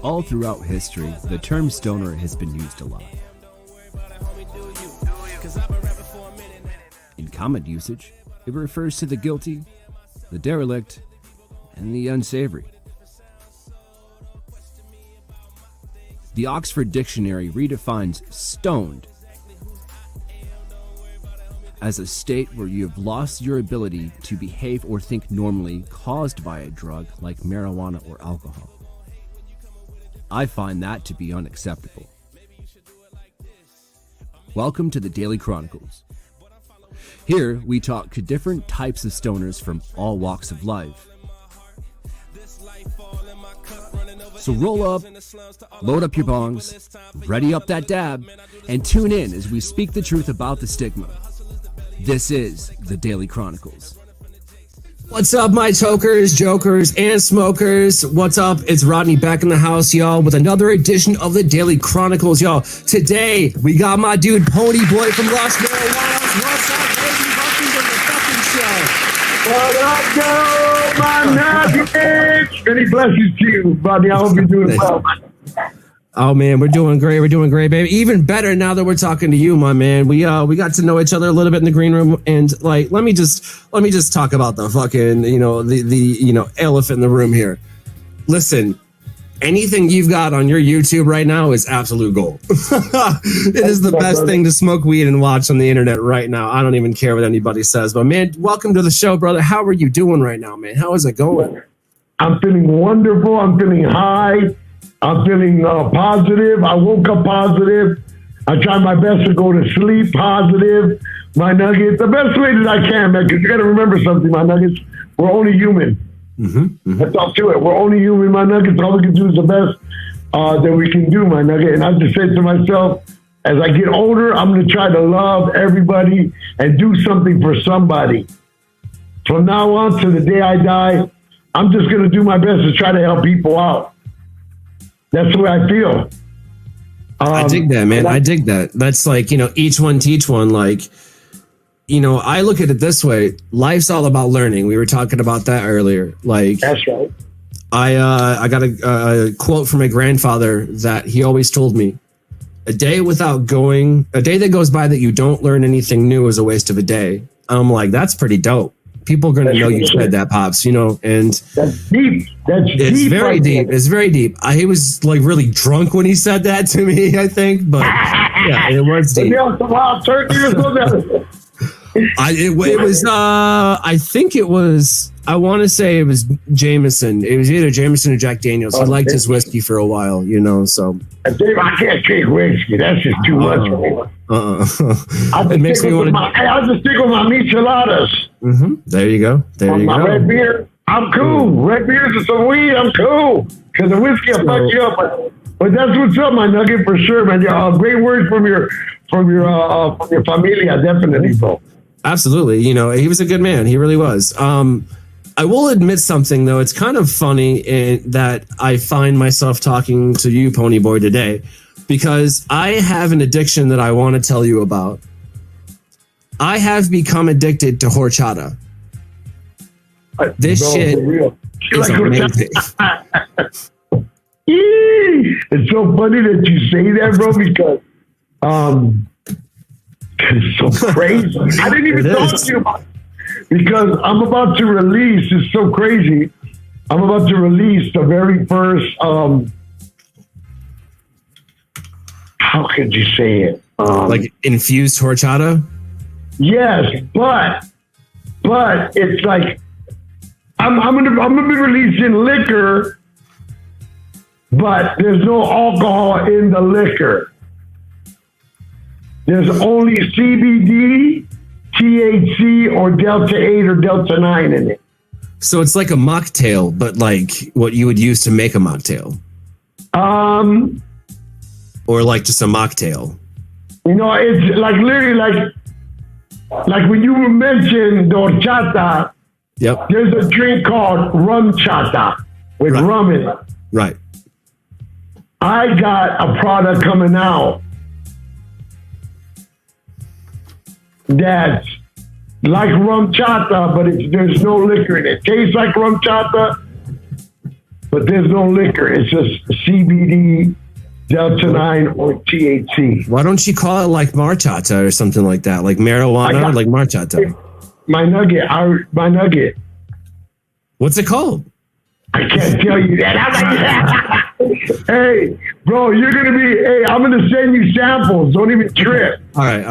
All throughout history, the term stoner has been used a lot. In common usage, it refers to the guilty, the derelict, and the unsavory. The Oxford Dictionary redefines stoned as a state where you have lost your ability to behave or think normally caused by a drug like marijuana or alcohol. I find that to be unacceptable. Welcome to the Daily Chronicles. Here we talk to different types of stoners from all walks of life. So roll up, load up your bongs, ready up that dab, and tune in as we speak the truth about the stigma. This is the Daily Chronicles. What's up, my tokers, jokers, and smokers? What's up? It's Rodney back in the house, y'all, with another edition of the Daily Chronicles, y'all. Today, we got my dude, Ponyboy from Los Marijuanos. What's up, baby? Welcome to the fucking show. What up, yo, my nuggets? Many blessings to you, buddy. I hope you're doing well. Oh man, we're doing great. We're doing great, baby. Even better now that we're talking to you, my man. We got to know each other a little bit in the green room, and like, let me just talk about the fucking, the elephant in the room here. Listen, anything you've got on your YouTube right now is absolute gold. It is the best thing to smoke weed and watch on the internet right now. I don't even care what anybody says, but man, welcome to the show, brother. How are you doing right now, man? How is it going? I'm feeling wonderful. I'm feeling high. I'm feeling positive. I woke up positive. I tried my best to go to sleep positive. My nuggets, the best way that I can, man, because you got to remember something, my nuggets. We're only human. That's all to it. We're only human, my nuggets. All we can do is the best that we can do, my nugget. And I just said to myself, as I get older, I'm going to try to love everybody and do something for somebody. From now on to the day I die, I'm just going to do my best to try to help people out. That's the way I feel. I dig that, man. I dig that. That's like, each one teach one. Like, I look at it this way. Life's all about learning. We were talking about that earlier. Like, that's right. I got a quote from my grandfather that he always told me, a day that goes by that you don't learn anything new is a waste of a day. I'm like, that's pretty dope. People are going to know you said that, Pops, and that's deep. It's deep, very right deep. There. It's very deep. He was like really drunk when he said that to me, I think, but yeah, it was deep. Wild turkey or something. I think it was, I want to say it was Jameson. It was either Jameson or Jack Daniels. He liked his whiskey for a while, so. Dave, I can't drink whiskey. That's just too much for me. It makes me want to. I'll just stick with my micheladas. There you go. My red beer, I'm cool. Red beers and some weed, I'm cool. Because the whiskey will fuck you up. But that's what's up, my nugget, for sure, man. Great words from your familia, definitely, bro. Absolutely. He was a good man. He really was. I will admit something, though. It's kind of funny that I find myself talking to you, Ponyboy, today, because I have an addiction that I want to tell you about. I have become addicted to horchata. This shit is amazing. It's so funny that you say that, bro, because it's so crazy. I didn't even talk to you about it because I'm about to release. It's so crazy. I'm about to release the very first. How could you say it? Like infused horchata? Yes, but it's like I'm gonna be releasing liquor, but there's no alcohol in the liquor. There's only CBD, THC, or Delta 8 or Delta 9 in it. So it's like a mocktail, but like what you would use to make a mocktail. Or like just a mocktail. It's like literally like when you mentioned horchata. Yep. There's a drink called rum chata with rum in it. Right. I got a product coming out that's like rum chata, but there's no liquor in it. Tastes like rum chata, but there's no liquor. It's just CBD, Delta 9, or THC. Why don't you call it like marchata or something like that? Like marijuana, like marchata. My nugget. What's it called? I can't tell you that. I'm like, hey, bro, you're gonna be. Hey, I'm gonna send you samples. Don't even trip. All right.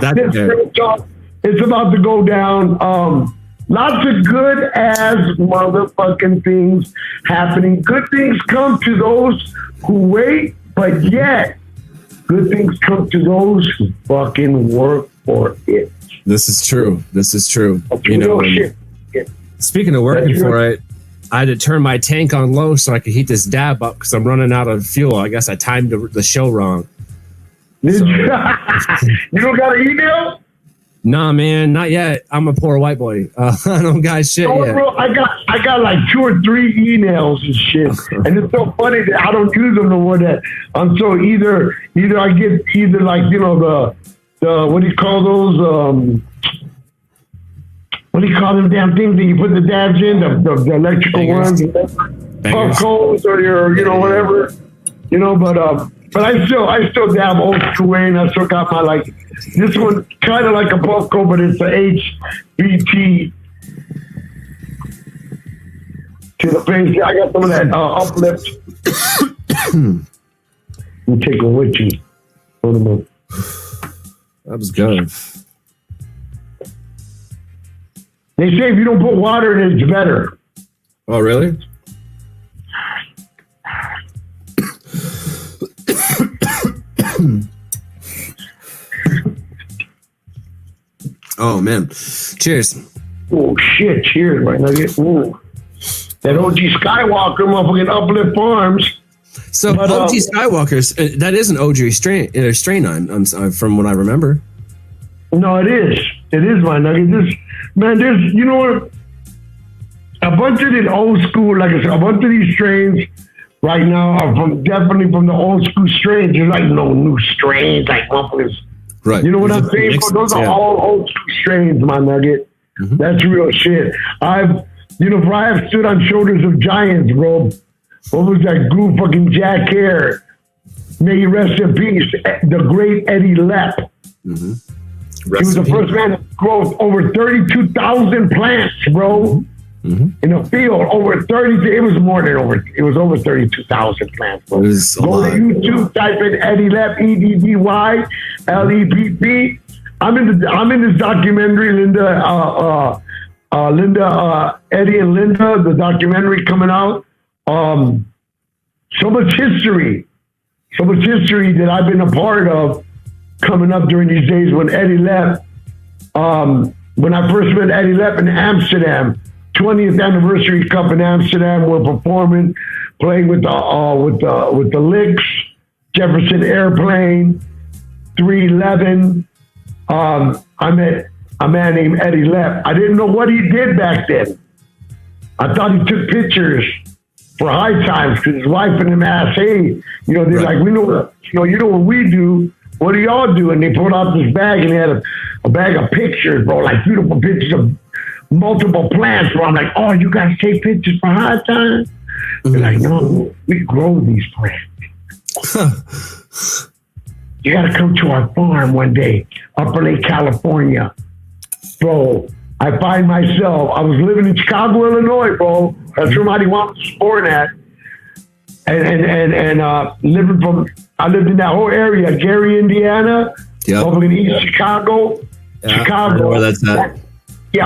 That's fair. It's about to go down. Lots of good as motherfucking things happening. Good things come to those who wait, but yet good things come to those who fucking work for it. This is true. That's You know, shit. speaking of working for it, I had to turn my tank on low so I could heat this dab up because I'm running out of fuel. I guess I timed the show wrong. So, You don't got an email? nah, man, not yet. I'm a poor white boy. I don't got shit yet. Bro, I got like 2 or 3 emails and shit, and it's so funny that I don't use them no more. That so either I get like, you know, the what do you call those what do you call them damn things that you put the dabs in, the electrical ones, puff codes, or your, you know, whatever, you know, but I still dab old school way, and I still got my, like, this one kind of like a puff code, but it's a HBT to the face. I got some of that uplift. You take a witchy. That was good. They say if you don't put water in it, it's better. Oh, really? Oh, man. Cheers. Oh, shit. Cheers, my nugget. Ooh. That OG Skywalker motherfucking Uplift Farms. So, OG Skywalkers, that is an OG strain I'm from what I remember. No, it is. It is, my nugget. There's, you know what? A bunch of these old school, like I said, a bunch of these strains right now are definitely from the old school strains. There's like no new strains, like motherfuckers. Right. You know what I'm saying? Those are all old school strains, my nugget. Mm-hmm. That's real shit. I have stood on shoulders of giants, bro. What was that group, fucking Jack Hare? May he rest in peace. The great Eddie Lepp. Mm-hmm. He was the first man to grow over 32,000 plants, bro. Mm-hmm. In a field, over 30. It was more than over. It was over 32,000 plants, bro. Go to YouTube, type in Eddie Lepp, EDDYLEPP. I'm in this documentary, Eddie and Linda, the documentary coming out. So much history that I've been a part of coming up during these days when Eddie Lepp, when I first met Eddie Lepp in Amsterdam, 20th anniversary cup in Amsterdam, we're performing, playing with the Licks, Jefferson Airplane, 311. I met a man named Eddie Lepp. I didn't know what he did back then. I thought he took pictures for High Times because his wife and him asked, hey, they're right. Like, we know, you know what we do. What do y'all do? And they pulled out this bag, and they had a bag of pictures, bro, like beautiful pictures of multiple plants. Bro, I'm like, oh, you guys take pictures for High Times? Mm-hmm. They're like, no, we grow these plants. You got to come to our farm one day, Upper Lake, California. Bro, I find myself, I was living in Chicago, Illinois, bro. That's where Marijuanos was born at. And I lived in that whole area, Gary, Indiana, over in East Chicago. Chicago. I know where that's at.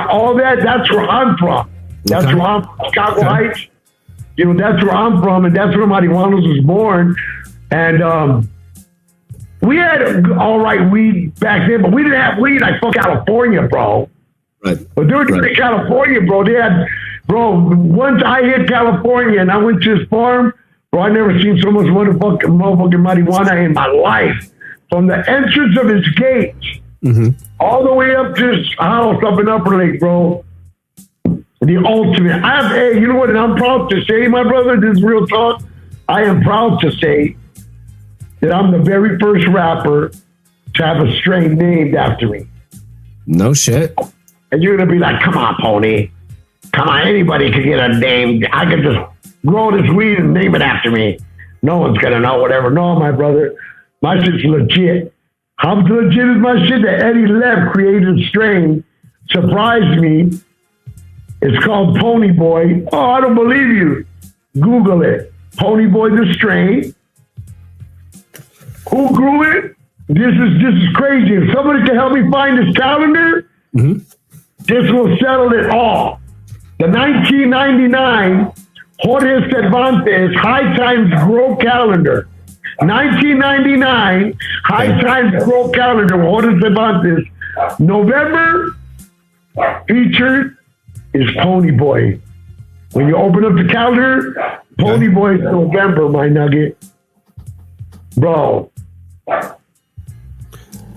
All that's where I'm from. That's where I'm from, Chicago Heights. That's where I'm from, and that's where Marijuanos was born. And we had all right weed back then, but we didn't have weed like from California, bro. Right. But they were in California, bro. They had, bro, once I hit California and I went to his farm, bro, I never seen so much motherfucking marijuana in my life. From the entrance of his gate, all the way up to his house up in Upper Lake, bro. The ultimate. Hey, you know what? And I'm proud to say, my brother, this is real talk. I am proud to say that I'm the very first rapper to have a strain named after me. No shit. And you're going to be like, come on, Pony. Come on, anybody could get a name. I could just grow this weed and name it after me. No one's gonna know, whatever. No, my brother, my shit's legit. How legit is my shit that Eddie Lev created a strain, surprised me. It's called Ponyboy. Oh, I don't believe you. Google it. Ponyboy the strain. Who grew it? This is crazy. If somebody can help me find this calendar, this will settle it all. The 1999 Jorge Cervantes High Times Grow Calendar. 1999 High Times Grow Calendar with Jorge Cervantes. November featured is Ponyboy. When you open up the calendar, Ponyboy is November, my nugget. Bro.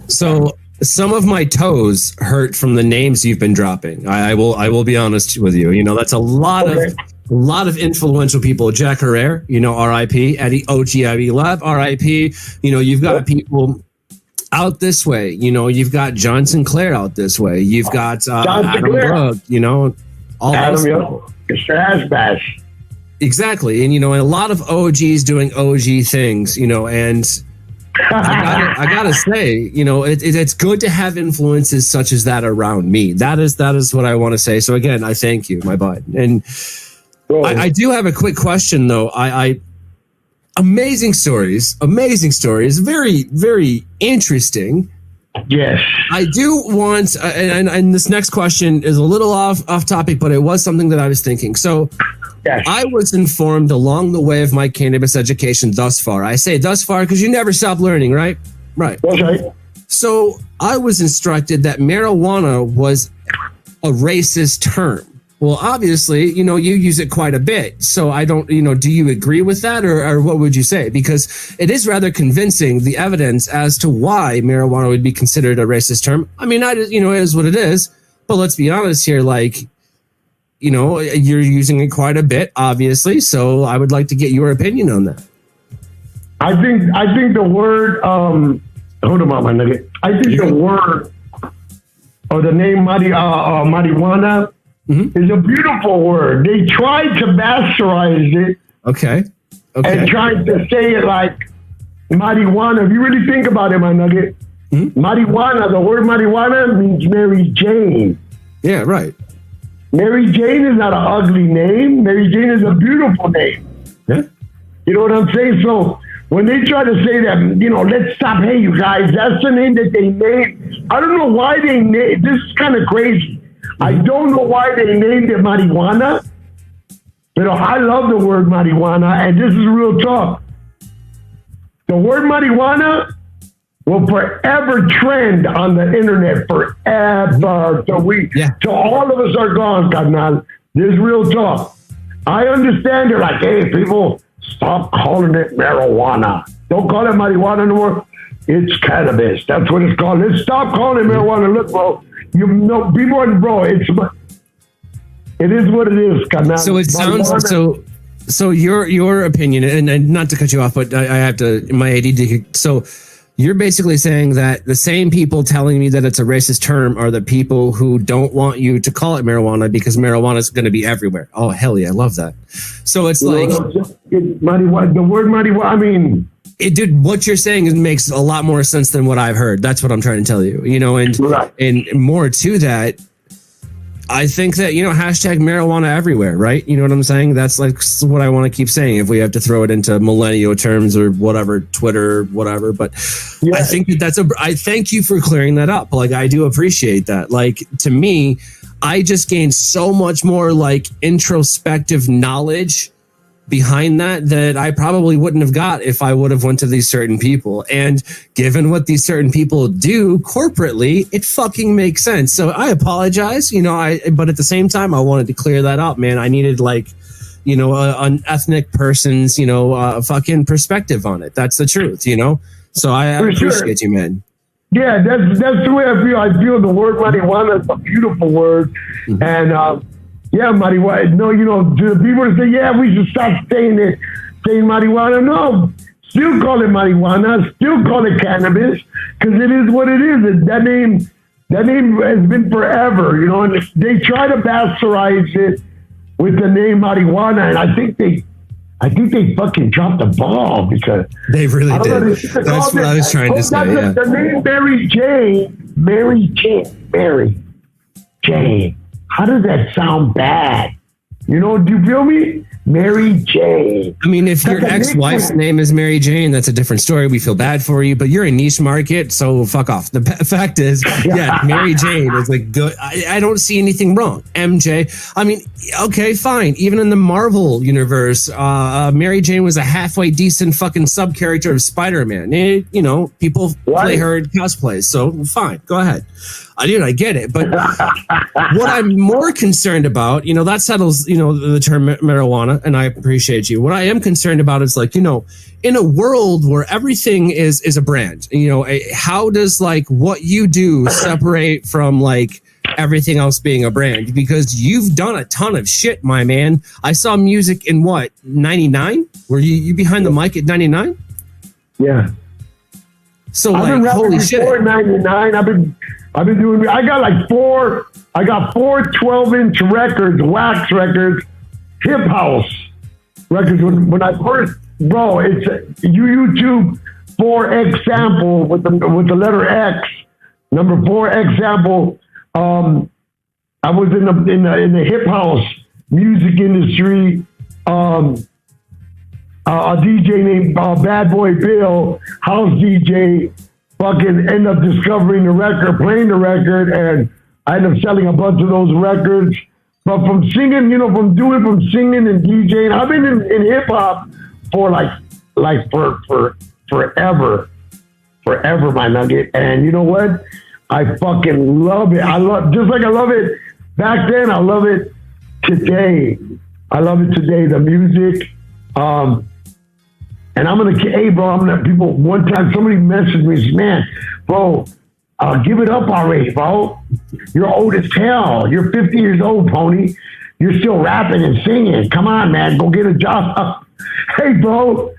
So some of my toes hurt from the names you've been dropping. I will be honest with you. You know, that's a lot of influential people. Jack Herrera, you know, R.I.P. Eddie OGIB Lev, R.I.P. You know, you've got people out this way. You know, you've got John Sinclair out this way. You've got Adam Brugg, you know, all those. Mr. Ashbash. Exactly. And, you know, and a lot of OGs doing OG things, you know, and I gotta say, you know, it's good to have influences such as that around me. That is what I want to say. So again, I thank you, my bud. And I do have a quick question though. Amazing stories, very, very interesting. Yes. I do want, and this next question is a little off topic, but it was something that I was thinking. So yes. I was informed along the way of my cannabis education thus far. I say thus far because you never stop learning, right? Right. Okay. So I was instructed that marijuana was a racist term. Well, obviously, you know, you use it quite a bit. So I don't, you know, do you agree with that or what would you say? Because it is rather convincing, the evidence as to why marijuana would be considered a racist term. I mean, you know, it is what it is. But let's be honest here, like, you know, you're using it quite a bit, obviously. So I would like to get your opinion on that. I think the word, hold on, my nugget. I think the word or the name marijuana is a beautiful word. They tried to bastardize it. Okay. And tried to say it like marijuana. If you really think about it, my nugget, marijuana, the word marijuana means Mary Jane. Yeah, right. Mary Jane is not an ugly name. Mary Jane is a beautiful name. Yeah. You know what I'm saying? So when they try to say that, you know, let's stop, hey, you guys, that's the name that they made. I don't know why they named, this is kind of crazy. I don't know why they named it marijuana. You know, I love the word marijuana, and this is real talk. The word marijuana will forever trend on the internet, forever. So all of us are gone, carnal. This is real talk. I understand they're like, hey, people, stop calling it marijuana. Don't call it marijuana no more. It's cannabis. That's what it's called. Let's stop calling it marijuana. Look, bro. You know, people are, bro, it is what it is, carnal. So it sounds so your opinion, and not to cut you off, but I have to, my ADD. So you're basically saying that the same people telling me that it's a racist term are the people who don't want you to call it marijuana because marijuana is going to be everywhere. Oh, hell yeah. I love that. So it's like the word marijuana, I mean, dude, what you're saying makes a lot more sense than what I've heard. That's what I'm trying to tell you, you know, and more to that, I think that, you know, hashtag marijuana everywhere, right? You know what I'm saying? That's like what I want to keep saying if we have to throw it into millennial terms or whatever, Twitter, whatever. But I think that I thank you for clearing that up. Like, I do appreciate that. Like, to me, I just gained so much more like introspective knowledge behind that I probably wouldn't have got if I would have went to these certain people. And given what these certain people do corporately, it fucking makes sense. So I apologize, you know, but at the same time, I wanted to clear that up, man. I needed like, you know, an ethnic person's, you know, fucking perspective on it. That's the truth, you know? So I appreciate you, man. Yeah, that's the way I feel. I feel the word marijuana is a beautiful word. And, yeah, marijuana. No, you know, to the people that say, yeah, we should stop saying marijuana. No, still call it marijuana. Still call it cannabis because it is what it is. That name has been forever, you know. And they try to bastardize it with the name marijuana, and I think I think they fucking dropped the ball because they really did. That's what I was trying to say. Yeah. The name Mary Jane. How does that sound bad? You know, do you feel me? Mary Jane. I mean, if your ex-wife's name is Mary Jane, that's a different story. We feel bad for you, but you're a niche market, so fuck off. The fact is, yeah, Mary Jane is like good. I don't see anything wrong. MJ. I mean, okay, fine. Even in the Marvel universe, Mary Jane was a halfway decent fucking sub character of Spider-Man. You know, people play her in cosplays, so fine. Go ahead. I get it. But what I'm more concerned about, you know, that settles, you know, the term marijuana, and I appreciate you. What I am concerned about is, like, you know, in a world where everything is a brand, you know, how does like what you do separate from like everything else being a brand? Because you've done a ton of shit, my man. I saw music in what, 99? Were you behind the mic at 99? Yeah. So like, holy shit. 99. I've been doing, I got four 12-inch records, wax records, hip house records. When I first, bro, it's YouTube 4X sample with the letter X, number 4X sample. I was in the hip house music industry. A DJ named Bad Boy Bill, house DJ, fucking end up discovering the record, playing the record, and I ended up selling a bunch of those records. But from singing, you know, from singing and DJing, I've been in hip hop for for forever, my nugget. And you know what? I fucking love it. I love it back then. I love it today. The music. And people, one time somebody messaged me, said, man, bro, give it up already, bro. You're old as hell. You're 50 years old, Pony. You're still rapping and singing. Come on, man, go get a job. Hey, bro,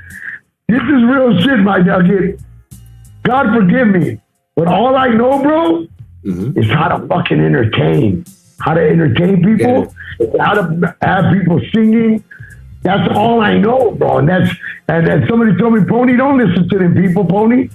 this is real shit, my nugget. God forgive me. But all I know, bro, is how to fucking entertain. How to entertain people, how to have people singing. That's all I know, bro. And somebody told me, Pony, don't listen to them people, Pony.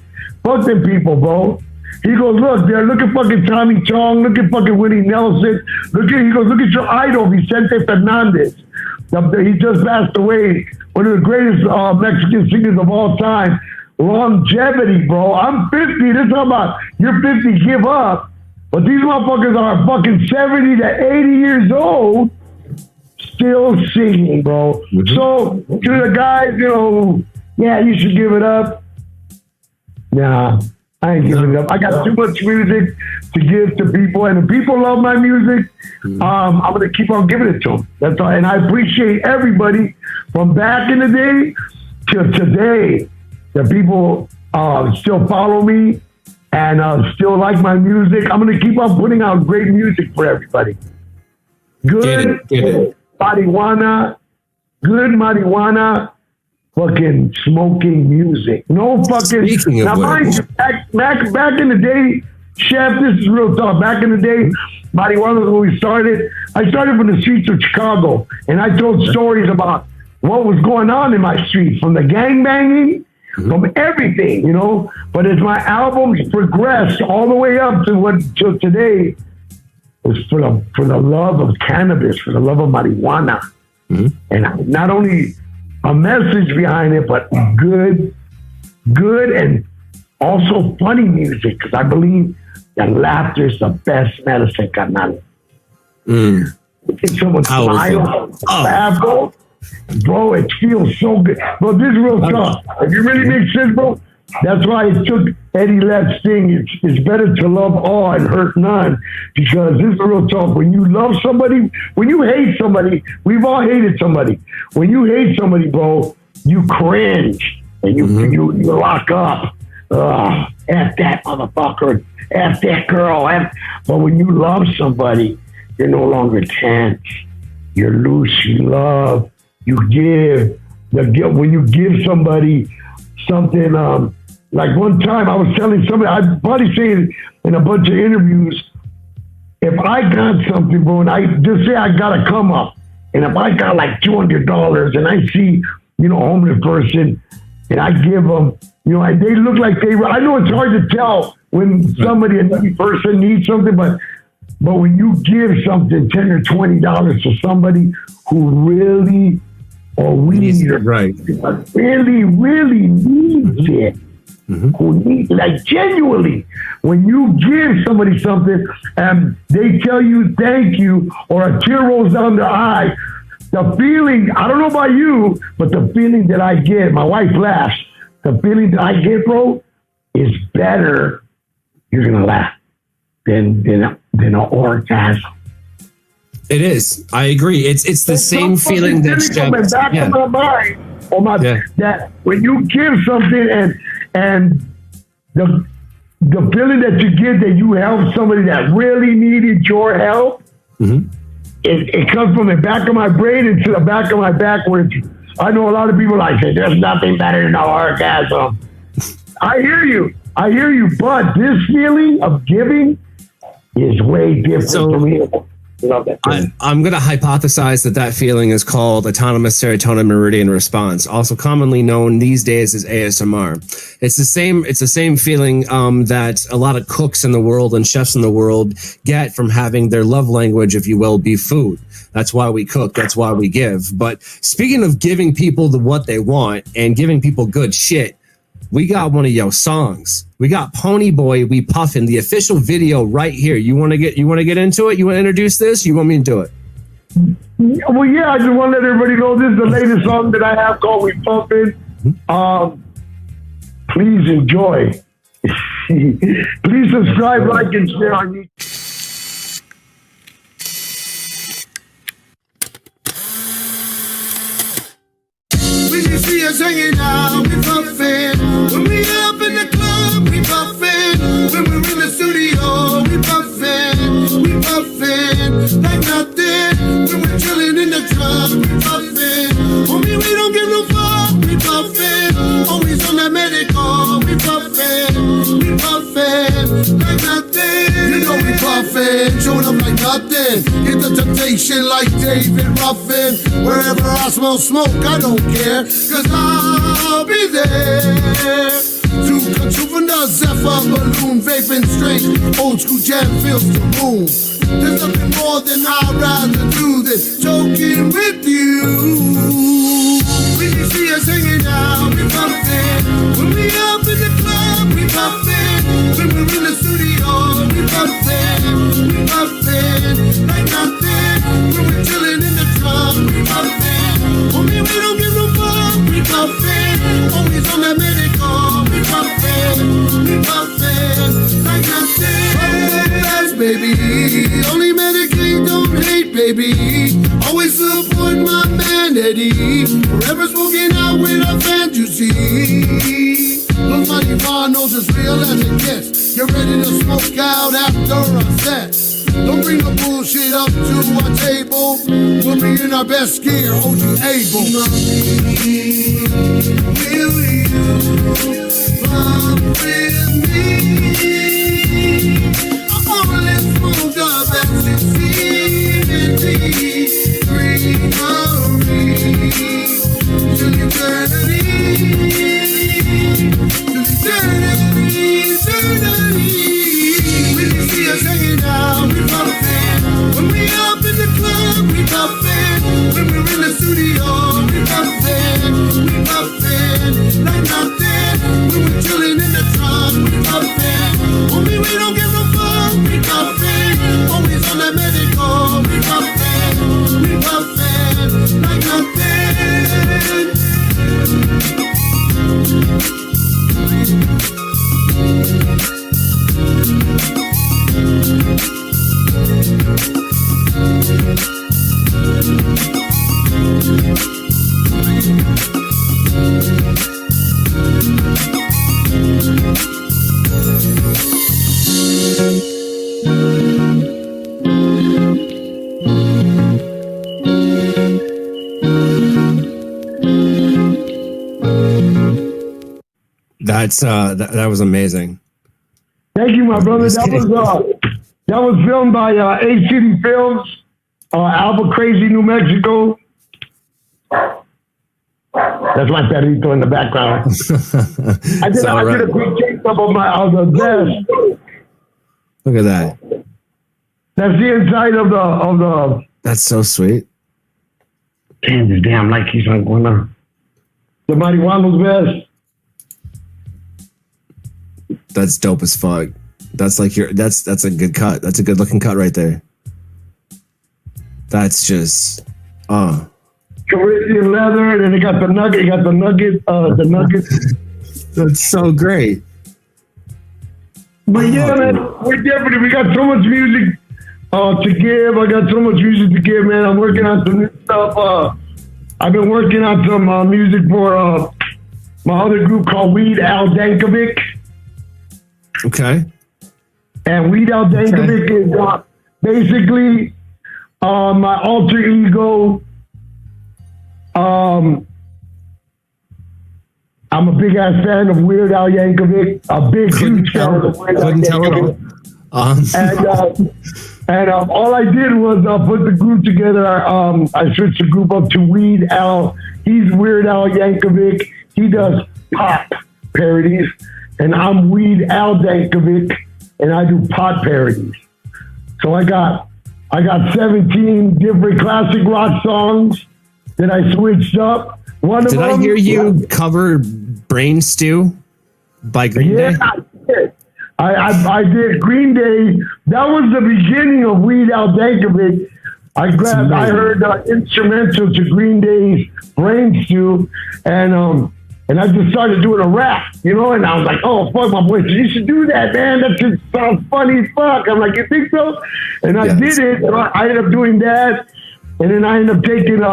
Fuck them people, bro. He goes, look at fucking Tommy Chong, look at fucking Willie Nelson. Look at your idol, Vicente Fernandez. He just passed away. One of the greatest Mexican singers of all time. Longevity, bro. I'm 50. This is about you're 50, give up. But these motherfuckers are fucking 70 to 80 years old. Still singing, bro. So to the guys, you know, yeah, you should give it up. Nah, I ain't giving it up. I got too much music to give to people, and if people love my music, I'm gonna keep on giving it to them. That's all. And I appreciate everybody from back in the day to today. The people still follow me and still like my music. I'm gonna keep on putting out great music for everybody. Good. Get it. Marijuana, good marijuana, fucking smoking music. No fucking. Now, mind you, back in the day, Chef, this is real talk. Back in the day, marijuana, when we started, I started from the streets of Chicago, and I told stories about what was going on in my street, from the gangbanging, from everything, you know. But as my albums progressed all the way up to today, was for the love of cannabis, for the love of marijuana. And not only a message behind it, but good and also funny music, because I believe that laughter is the best medicine, carnal. If someone smiles, laugh, bro, it feels so good. Bro, this is real talk. If you really make sense, bro, that's why it took Eddie Lett's thing. It's better to love all and hurt none, because this is real talk. When you love somebody, when you hate somebody, we've all hated somebody. When you hate somebody, bro, you cringe and you lock up. F that motherfucker, F that girl. But when you love somebody, you're no longer tense. You're loose. You love. You give. When you give somebody something, like one time I was telling somebody, I'd probably say it in a bunch of interviews, if I got something, bro, and I just say I got a come up, and if I got like $200 and I see homeless person, and I give them, and they look like I know it's hard to tell when somebody, another person needs something, but when you give something, $10 or $20 to somebody who really, or we need it, right, really, really needs it, who needs, like, genuinely, when you give somebody something and they tell you thank you, or a tear rolls down their eye, the feeling, I don't know about you, but the feeling that I get, my wife laughs, the feeling that I get, bro, is better, you're gonna laugh, than an orgasm. It is. I agree. It's the same feeling that from the back of my mind, that when you give something and the feeling that you get that you helped somebody that really needed your help, it comes from the back of my brain into the back of my back, where I know a lot of people like say there's nothing better than an orgasm. I hear you, but this feeling of giving is way different for me. Love that. I'm going to hypothesize that feeling is called autonomous serotonin meridian response, also commonly known these days as ASMR. It's the same feeling that a lot of cooks in the world and chefs in the world get from having their love language, if you will, be food. That's why we cook. That's why we give. But speaking of giving people what they want and giving people good shit, we got one of your songs. We got PONYBOY, We Puffin', the official video right here. You want to get into it? You want to introduce this? You want me to do it? Well, yeah, I just want to let everybody know this is the latest song that I have called We Puffin'. Please enjoy. Please subscribe, like, and share on YouTube. When you see us hanging out, we puffin'. When we up in the club, we puffin'. When we're in the studio, we puffin'. We puffin' like nothing. When we're chillin' in the truck, we puffin'. Homie, we don't give no fuck, we puffin'. Always on that medical, we puffin'. We puffin' like nothing. You know we puffin', showing up like nothing. Get the temptation like David Ruffin. Wherever I smell smoke, I don't care, 'cause I'll be there. To control from the Zephyr balloon, vaping straight, old school jam fills the room. There's nothing more than I'd rather do than joking with you. When you see us hanging out, we puffin'. When we up in the club, we puffin'. When we're in the studio, we puffin'. We puffin' like nothing. When we're chillin' in the truck, we puffin'. Homie, we don't give no fuck, we puffin'. Always on that medical, we puffin'. We puffin' like nothing. CHRONIClez, baby. Only Medicaid, don't hate, baby. Always support my man Eddie. Forever smoking out with a fantasy. Los Marijuanos as real as it gets. Get ready to smoke out after a set. Don't bring the bullshit up to our table. We'll be in our best gear, OG able. Mommy, will you fuck with me? I only smoke up ecstasy and greenery. Till eternity, when you see us hanging out, we puffin'. When we up in the club, we puffin'. When we're in the studio, we puffin'. We puffin' like nothing. When we're chillin' in the truck, we puffin'. Homie, we don't give no fuck, we puffin'. Always on that medical, we puffin'. We puffin' like nothing. That was amazing. Thank you, my brother. That was filmed by A-City Films, Albuquerque, New Mexico. That's my perrito in the background. I did a quick check-up of the desk. Look at that. That's the inside of the. That's so sweet. Damn, this damn light keeps on going on. The Marijuanos vest. That's dope as fuck. That's like that's a good cut. That's a good looking cut right there. That's just Corinthian leather, and then it got the nugget. The nuggets. That's so great. But yeah, man, we got so much music to give. I got so much music to give, man. I'm working on some new stuff. I've been working on some music for my other group called Weed Al Dankovic. Okay. And Weed Al Dankovic is basically my alter ego. I'm a big ass fan of Weird Al Yankovic. A big, huge fan of Weird Al Yankovic. And all I did was put the group together. I switched the group up to Weed Al. He's Weird Al Yankovic. He does pop parodies. And I'm Weed Al Dankovic, and I do pot parodies. So I got 17 different classic rock songs that I switched up. One of them. Did I hear you cover Brain Stew by Green Day? I did Green Day. That was the beginning of Weed Al Dankovic. I heard instrumental to Green Day's Brain Stew, and I just started doing a rap, and I was like, oh, fuck, my boy, you should do that, man. That just sounds funny as fuck. I'm like, you think so? And I did it, and I ended up doing that. And then I ended up taking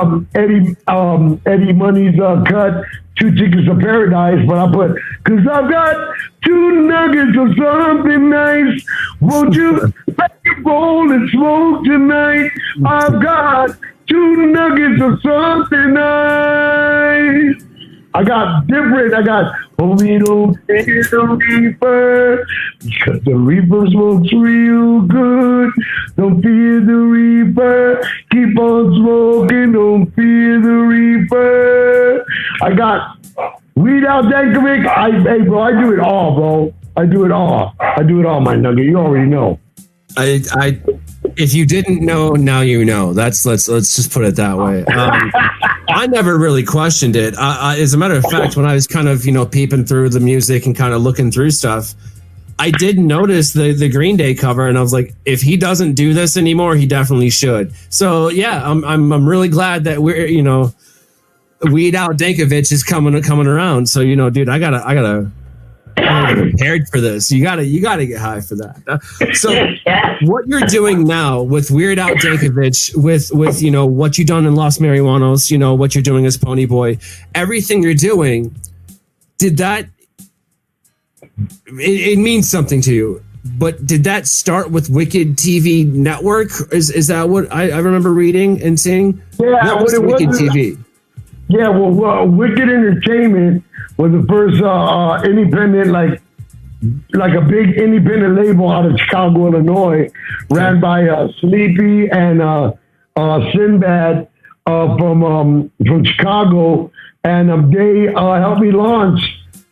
Eddie Money's cut, 2 Tickets to Paradise, but I put, cause I've got 2 nuggets of something nice. Won't you let your bowl and smoke tonight? I've got 2 nuggets of something nice. I got, we don't fear the reaper, because the reaper smokes real good. Don't fear the reaper, keep on smoking, don't fear the reaper. I got Weed Al Dankovic. Hey, bro, I do it all, bro. I do it all, my nugget. You already know. If you didn't know, now you know. Let's just put it that way. I never really questioned it. As a matter of fact, when I was kind of peeping through the music and kind of looking through stuff, I did notice the Green Day cover, and I was like, if he doesn't do this anymore, he definitely should. So yeah, I'm really glad that we're Weed Al Dankovic is coming around. So dude, I gotta prepared for this. You gotta get high for that. So what you're doing now with Weird Al Dankovic, with what you've done in Los Marijuanos, what you're doing as Ponyboy, everything you're doing, did that it means something to you? But did that start with Wicked TV Network? Is that what I remember reading and seeing? Yeah, what was Wicked TV? Yeah, well, Wicked Entertainment was the first independent, like a big independent label out of Chicago, Illinois, ran by Sleepy and Sinbad from Chicago, and they helped me launch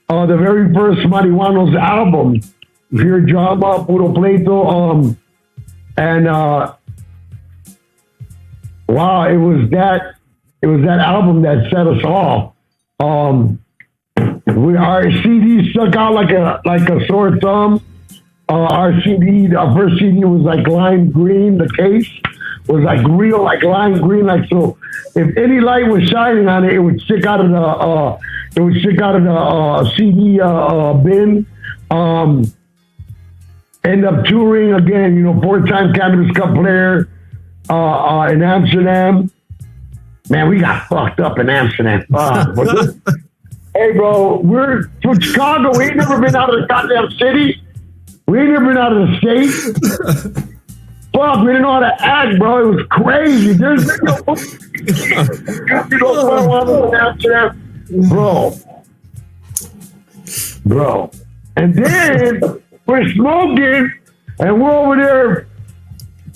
the very first Marijuanos album, Pure Drama, Puro Pleito, and wow, it was that album that set us off. Our CD stuck out like a sore thumb. Our first CD was like lime green. The case was like real, like lime green. Like, so if any light was shining on it, it would stick out of the CD bin. End up touring again, 4-time Cannabis Cup player in Amsterdam. Man, we got fucked up in Amsterdam. Hey, bro, we're from Chicago. We ain't never been out of the goddamn city. We ain't never been out of the state. Fuck, we didn't know how to act, bro. It was crazy. There's bro. And then we're smoking, and we're over there.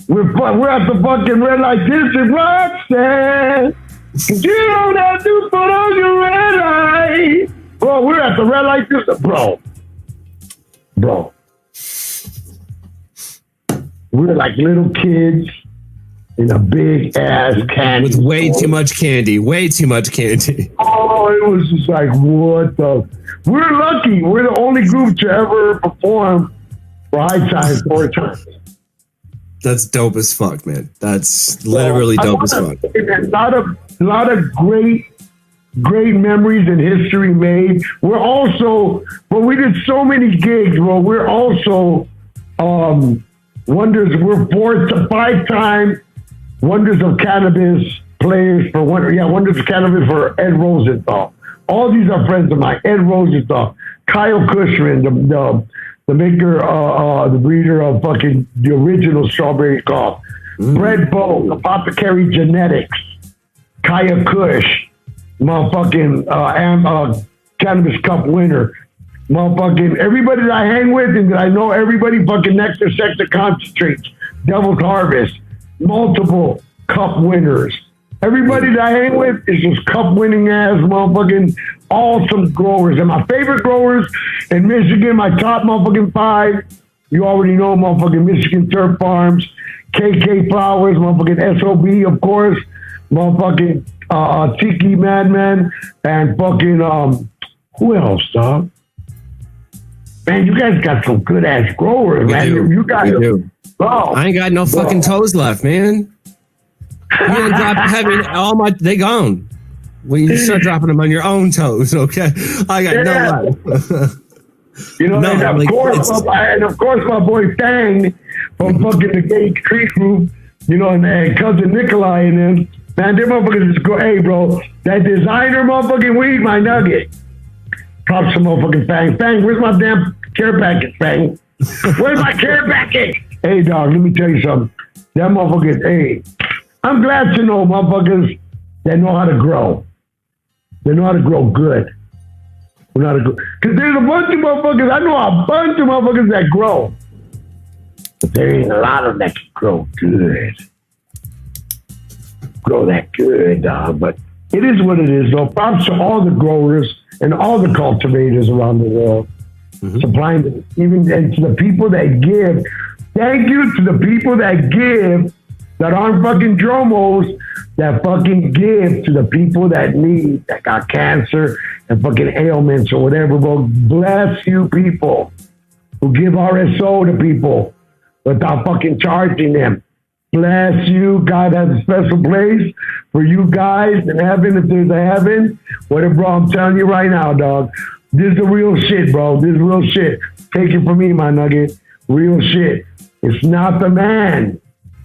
We're at the fucking red light district. Roxanne, You don't have to put on your red light. Bro, we're at the red light district. Bro. We're like little kids in a big ass candy with way store. too much candy. Way too much candy. Oh, it was just like, what the? We're lucky. We're the only group to ever perform for High Times 4 times. That's dope as fuck, man. That's literally dope as fuck. A lot of great memories and history made. We're also, well, we did so many gigs. Well, we're also Wonders. We're 4 to 5 time Wonders of Cannabis players for Wonders of Cannabis for Ed Rosenthal. All these are friends of mine. Ed Rosenthal, Kyle Kushman, the maker, the breeder of fucking the original strawberry cough. Brett Bowe, Apothecary Genetics, Kaya Kush, motherfucking Cannabis Cup winner. Motherfucking everybody that I hang with and that I know everybody fucking Nectar Sector Concentrates, Devil's Harvest, multiple cup winners. Everybody that I hang with is just cup winning ass motherfucking awesome growers. And my favorite growers in Michigan, my top motherfucking 5, you already know motherfucking Michigan Turf Farms, KK Flowers, motherfucking SOB, of course, motherfucking Tiki Madman, and fucking who else, dog? Man, you guys got some good ass growers, man. You guys do. Bro, I ain't got no fucking toes left, man. You end up having they gone. When you start dropping them on your own toes, okay? I got no life. You know, and of course, my boy Fang from fucking the Gay Creek Group, you know, and cousin Nikolai and them, man, them motherfuckers just go, hey, bro, that designer motherfucking weed, my nugget. Props to motherfucking Fang. Fang, where's my damn care package, Fang? Where's my care package? Hey, dog, let me tell you something. That motherfucker, hey, I'm glad to know motherfuckers that know how to grow. They know how to grow good. Because there's a bunch of motherfuckers, I know a bunch of motherfuckers that grow. But there ain't a lot of them that can grow good. Grow that good, dog. But it is what it is, though. Props to all the growers and all the cultivators around the world. Supplying them, and to the people that give. Thank you to the people that give, that aren't fucking dromos, that fucking give to the people that need, that got cancer and fucking ailments or whatever. Bro, bless you people who give RSO to people without fucking charging them. Bless you. God has a special place for you guys in heaven, if there's a heaven. Whatever, bro, I'm telling you right now, dog. This is the real shit, bro. This is real shit. Take it from me, my nugget. Real shit. It's not the man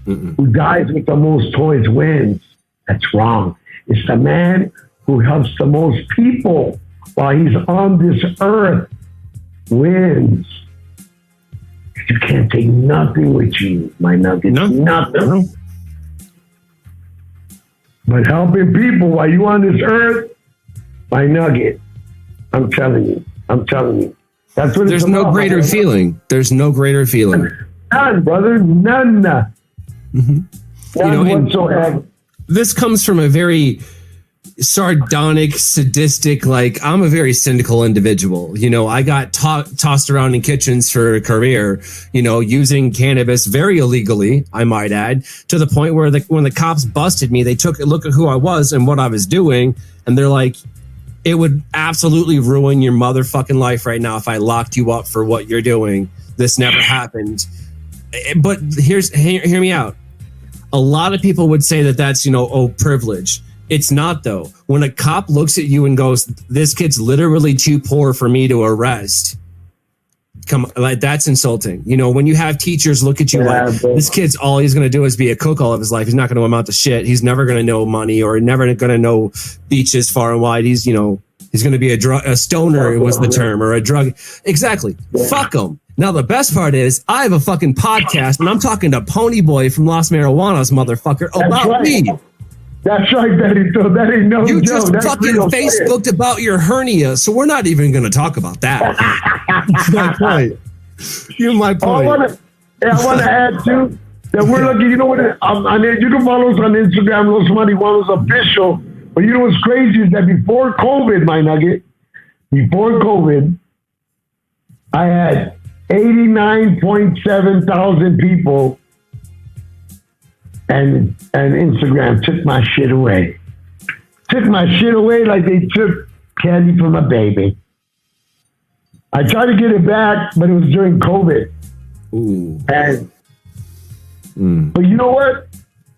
who dies with the most toys wins. That's wrong. It's the man who helps the most people while he's on this earth wins. You can't take nothing with you, my nugget. No. Nothing. No. But helping people while you on this earth, my nugget. I'm telling you. That's what There's it's about. no greater feeling. There's no greater feeling. None, brother. None. None whatsoever. This comes from a very sardonic, sadistic, like, I'm a very cynical individual. You know, I got tossed around in kitchens for a career, you know, using cannabis very illegally, I might add, to the point where when the cops busted me, they took a look at who I was and what I was doing, and they're like, it would absolutely ruin your motherfucking life right now if I locked you up for what you're doing. This never happened. But hear me out. A lot of people would say that that's, you know, privilege. It's not, though. When a cop looks at you and goes, this kid's literally too poor for me to arrest. Like, that's insulting. You know, when you have teachers look at you this kid's all he's going to do is be a cook all of his life. He's not going to amount to shit. He's never going to know money or never going to know beaches far and wide. He's, you know, he's going to be a stoner was the term, or a drug. Exactly. Yeah. Fuck him. Now, the best part is I have a fucking podcast and I'm talking to Ponyboy from Los Marijuanos, motherfucker, about me. That's right, Betty. So that ain't no You joke. just fucking Facebooked shit about your hernia, so we're not even going to talk about that. That's my point. You're my point. I want to add, too, that we're lucky. You know what? You can follow us on Instagram, Los Marijuanos Official. But you know what's crazy is that before COVID, my nugget, before COVID, I had 89.7 thousand people, and Instagram took my shit away. Took my shit away like they took candy from a baby. I tried to get it back, but it was during COVID. Ooh. And but you know what?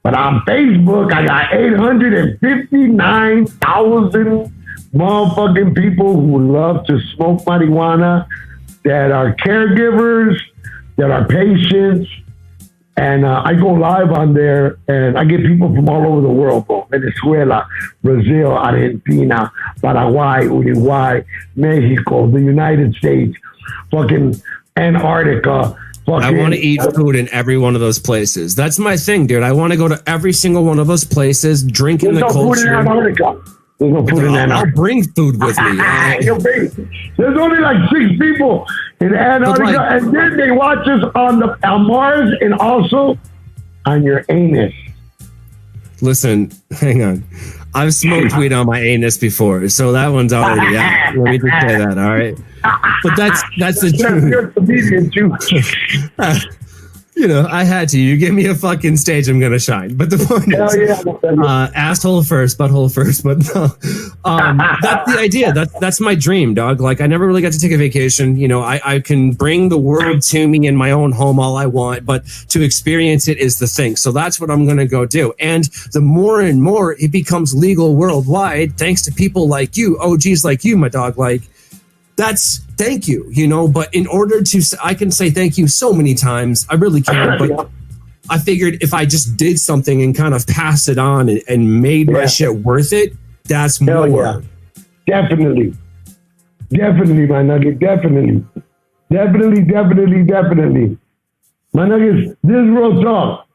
But on Facebook, I got 859,000 motherfucking people who love to smoke marijuana, that are caregivers, that are patients. And I go live on there, and I get people from all over the world, bro. Venezuela, Brazil, Argentina, Paraguay, Uruguay, Mexico, the United States, fucking Antarctica. I want to eat food in every one of those places. That's my thing, dude. I want to go to every single one of those places, drink in the culture. Food in Antarctica. There's no food in Antarctica. I'll bring food with me. There's only like 6 people in Antarctica, and then they watch us on Mars and also on your anus. Listen, hang on. I've smoked weed on my anus before, so that one's already out. Let me just say that, all right? But that's the truth. You're a comedian too. You know, I had to. You give me a fucking stage, I'm gonna shine. But the point is, asshole first, butthole first. But no, that's the idea. That's my dream, dog. Like, I never really got to take a vacation. You know, I can bring the world to me in my own home all I want, but to experience it is the thing. So that's what I'm gonna go do. And the more and more it becomes legal worldwide, thanks to people like you, OGs like you, my dog. Like, that's thank you, you know, but in order to, I can say thank you so many times. I really can, but I figured if I just did something and kind of pass it on and made my shit worth it, that's more. Yeah. Definitely, my nugget. Definitely. My nuggets, this is real talk.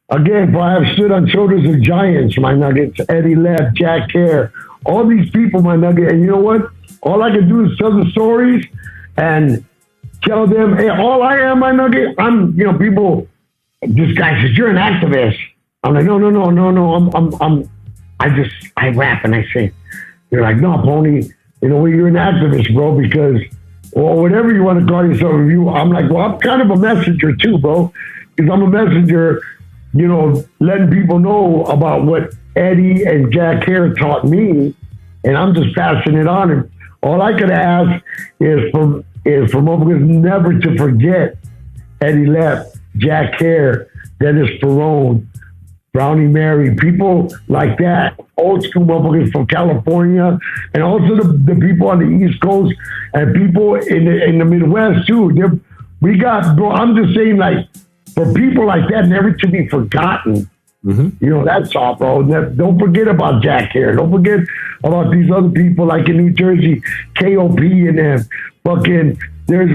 Again, for I have stood on shoulders of giants, my nuggets, Eddie Left, Jack Hare, all these people, my nugget. And you know what? All I can do is tell the stories and tell them, hey, all I am, my nugget, I'm, you know, people, this guy says, you're an activist. I'm like, no. I rap and I sing. They're like, no, Pony, you know, you're an activist, bro, because, or whatever you want to call yourself. I'm like, well, I'm kind of a messenger too, bro, because I'm a messenger, you know, letting people know about what Eddie and Jack Hare taught me, and I'm just passing it on. And all I could ask is for motherfuckers never to forget Eddie Left, Jack Hare, Dennis Ferrone, Brownie Mary, people like that, old school motherfuckers from California, and also the people on the East Coast and people in the Midwest too. We got, bro, I'm just saying, like, for people like that never to be forgotten. You know, that's all, bro. Don't forget about Jack Hare. Don't forget about these other people like in New Jersey, KOP and them. Fucking, there's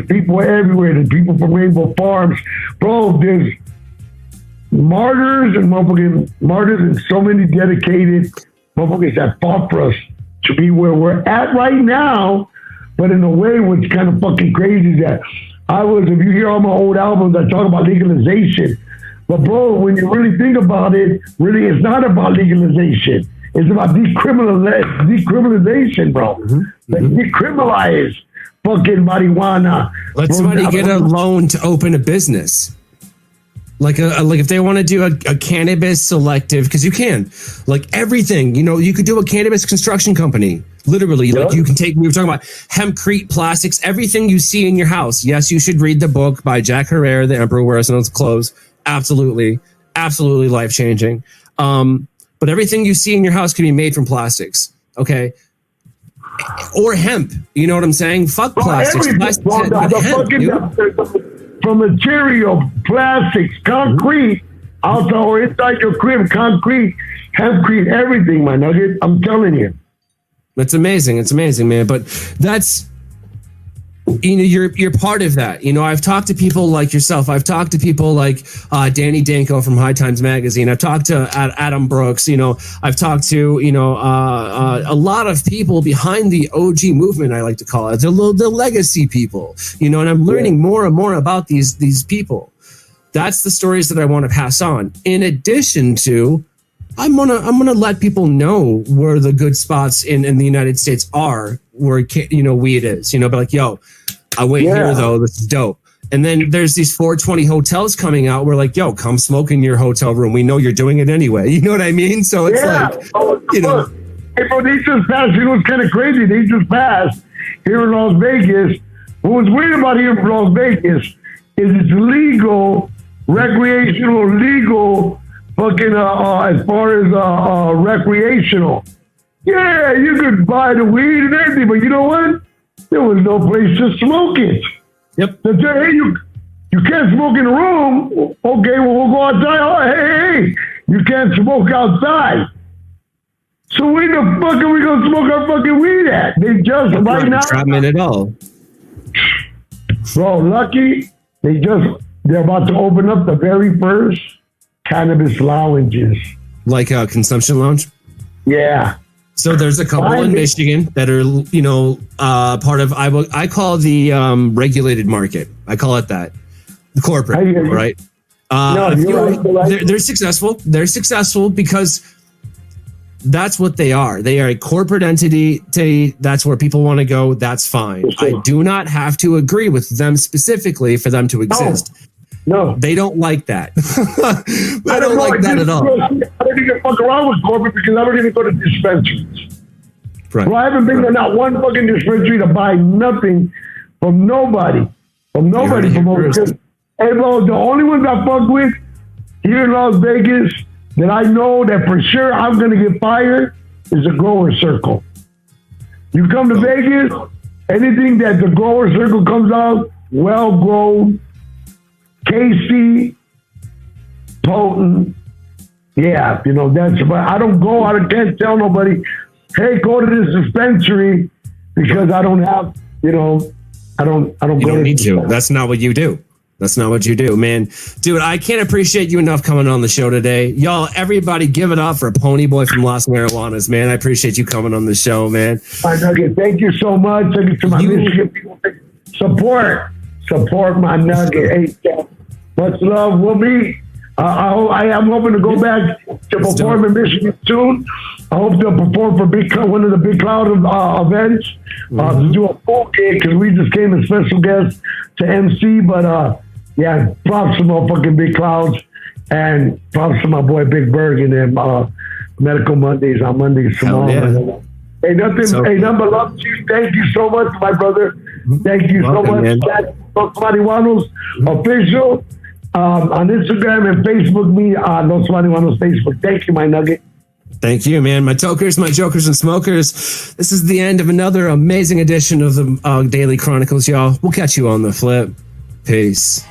people everywhere. There's people from Rainbow Farms. Bro, there's martyrs and so many dedicated motherfuckers that fought for us to be where we're at right now. But in a way, what's kind of fucking crazy is that if you hear all my old albums, I talk about legalization. But bro, when you really think about it, really it's not about legalization. It's about decriminalization, bro. Like, decriminalize fucking marijuana. Let somebody get a loan to open a business. Like if they want to do a cannabis selective, because you can, like everything, you know, you could do a cannabis construction company. Literally, like you can take, we were talking about hempcrete plastics, everything you see in your house. Yes, you should read the book by Jack Herrera, The Emperor Wears No Clothes. Absolutely life-changing. But everything you see in your house can be made from plastics, okay? Or hemp, you know what I'm saying? Fuck plastics. From material, plastics, concrete, outside or inside your crib, concrete, hempcrete, everything, my nugget. I'm telling you. That's amazing. It's amazing, man. But that's, you know, you're part of that. You know, I've talked to people like yourself. I've talked to people like Danny Danko from High Times Magazine. I've talked to Adam Brooks. You know, I've talked to, you know, a lot of people behind the OG movement, I like to call it, the legacy people. You know, and I'm learning more and more about these people. That's the stories that I want to pass on. In addition to I'm gonna let people know where the good spots in the United States are, where weed is. But like, yo, I wait here though. This is dope. And then there's these 420 hotels coming out. We're like, yo, come smoke in your hotel room. We know you're doing it anyway. You know what I mean? So it's Hey, bro, they just passed. It's kind of crazy. They just passed here in Las Vegas. What was weird about here in Las Vegas is it's legal, recreational, legal, fucking as far as recreational. Yeah, you could buy the weed and everything, but you know what? There was no place to smoke it. Yep. They say, hey, you can't smoke in the room. Okay, well, we'll go outside. Oh, hey, you can't smoke outside. So where the fuck are we gonna smoke our fucking weed at? They just That's right not now. entrapment at all. Bro, lucky they're about to open up the very first cannabis lounges. Like a consumption lounge. Yeah. So there's a couple in Michigan that are, part of, I call the regulated market. I call it that. The corporate, right? They're successful. They're successful because that's what they are. They are a corporate entity. That's where people want to go. That's fine. I do not have to agree with them specifically for them to exist. No. They don't like that. I don't like that at all. I don't even fuck around with corporate because I don't even go to dispensaries. Right. Well, I haven't been to not one fucking dispensary to buy nothing from nobody. From over here. Hey, bro, the only ones I fuck with here in Las Vegas that I know that for sure I'm going to get fired is a grower circle. You come to Vegas, anything that the grower circle comes out, well grown, KC, potent. Yeah, that's, but I don't go, I can't tell nobody, hey, go to this dispensary because I don't have, I don't You don't need to. That's not what you do. That's not what you do, man. Dude, I can't appreciate you enough coming on the show today. Y'all, everybody give it up for Ponyboy from Los Marijuanos, man. I appreciate you coming on the show, man. My nugget, thank you so much. Thank you to my Michigan people. Support my nugget. Hey, much love. We'll be. I am hoping to go back to perform in Michigan soon. I hope to perform for one of the Big Cloud events to do a full gig because we just came as special guests to MC. But yeah, props to motherfucking Big Clouds and props to my boy Big Berg and them Medical Mondays on Mondays tomorrow. Yeah. Hey, nothing but love to you. Thank you so much, my brother. Thank you so much. Los Marijuanos official. On Instagram and Facebook, Los Marijuanos Facebook. Thank you, my nugget. Thank you, man. My tokers, my jokers, and smokers. This is the end of another amazing edition of the Daily Chronicles, y'all. We'll catch you on the flip. Peace.